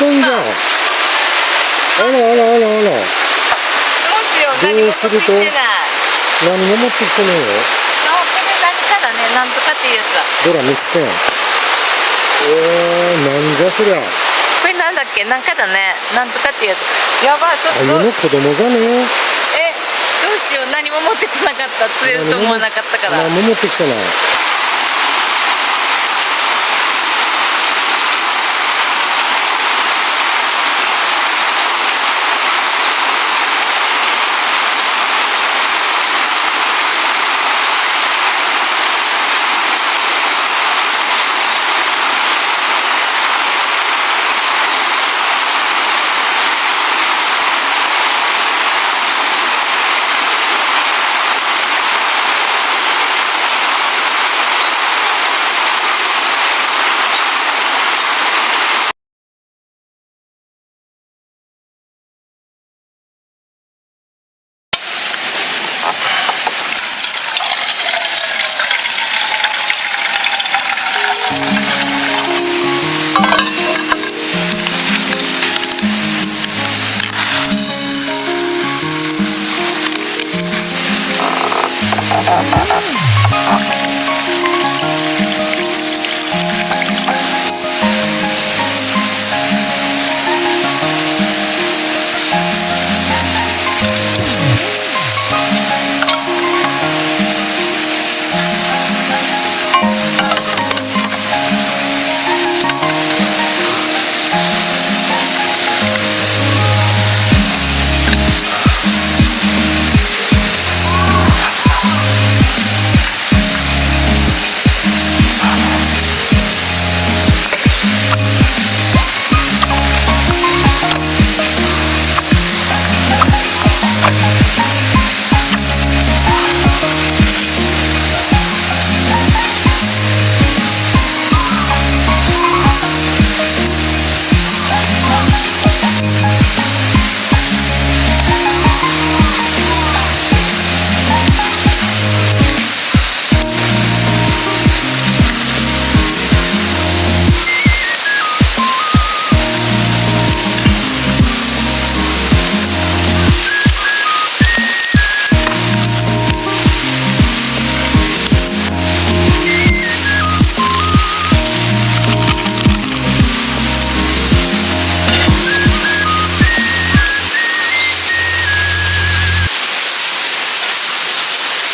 とんじゃん。あらあらあらあら。どうしよう、何も持ってきてない。何も持ってきてないよ。これ何かだね、なんとかっていうやつだ。どら見つけん。なんじゃそりゃ。これなんだっけ、なんかだね、なんとかっていうやつ。やばい、ちょっと。あゆの子供じゃねえ。どうしよう、何も持ってこなかった。強いと思わなかったから。何も持ってきてない。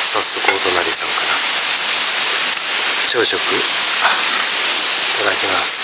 早速お隣さんから朝食いただきます。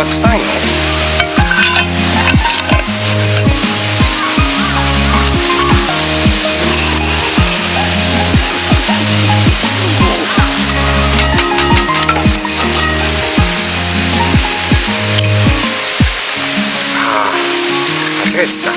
くさんよ。間違えちゃった。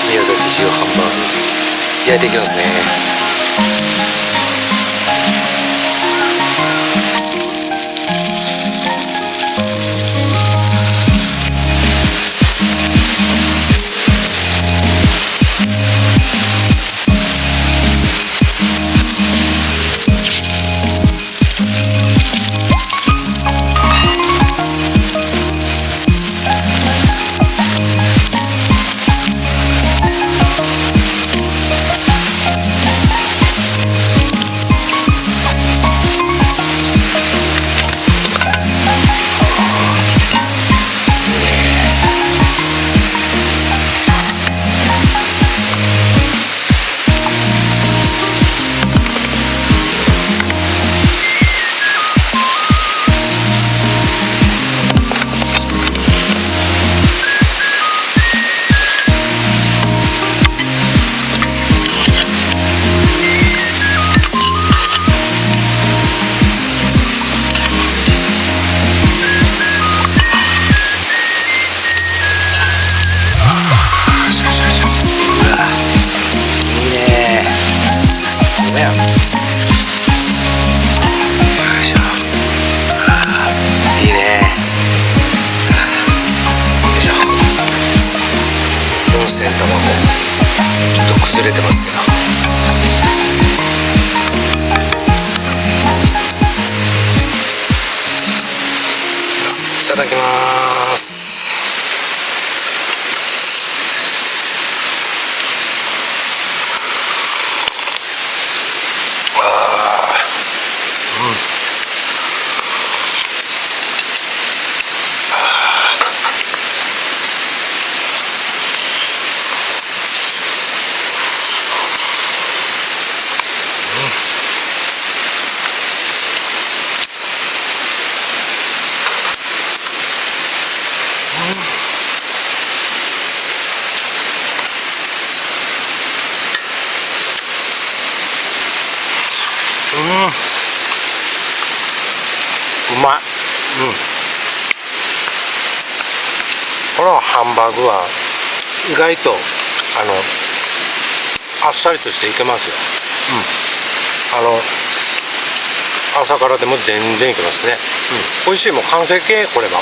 宮崎牛ハンバーグ焼いていきますね。温泉卵ちょっと崩れてますけど、いただきます。うまい。このハンバーグは意外とあっさりとしていけますよ。朝からでも全然いけますね。美味しい。もう完成形これは。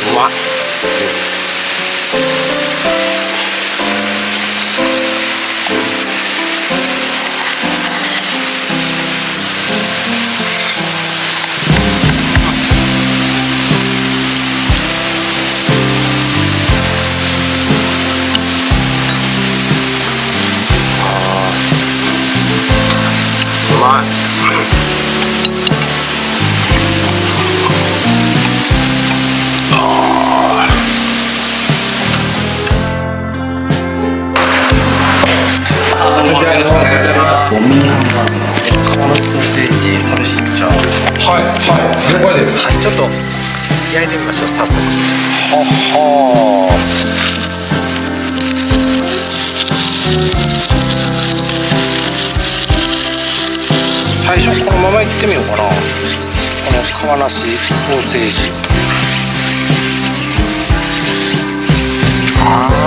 うまっ。うまい。モミハンバーグですね。カマソーセージサルシッチャー。はいはい了解です。ちょっと焼いてみましょう。早速。はは。最初このままいってみようかな。この皮なしソーセージ。あー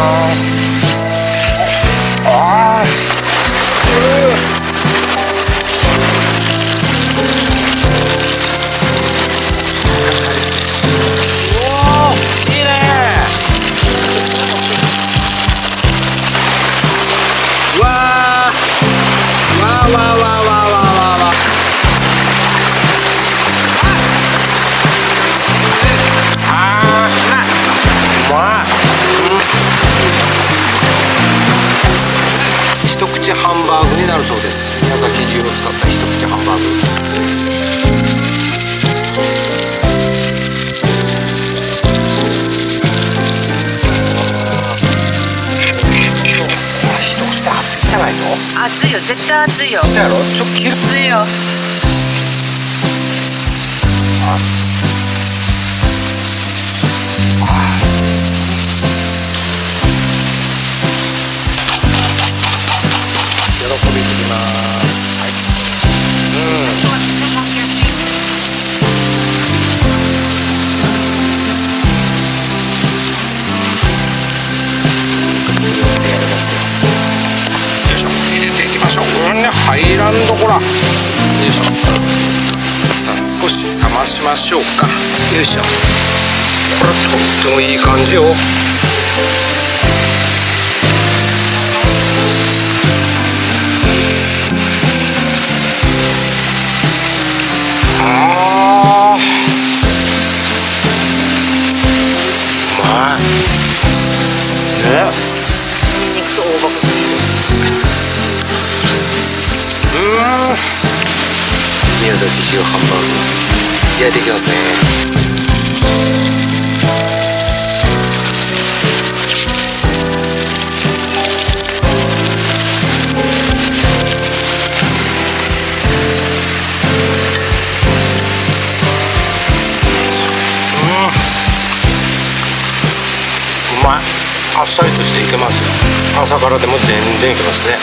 一口ハンバーグになるそうです。宮崎牛を使った一口ハンバーグ。一口で熱いじゃないの？熱いよ、絶対熱いよ。そうやろ？ちょっと切る。熱いよ。喜びすぎます。はい。よいしょ、入れていきましょう。入らんどこら。よいしょ。さあ少し冷ましましょうか。よいしょ。これとってもいい感じよ。宮崎牛ハンバーグ焼いていきますね。うまい。あっさりとしていけますよ。朝からでも全然いけますね。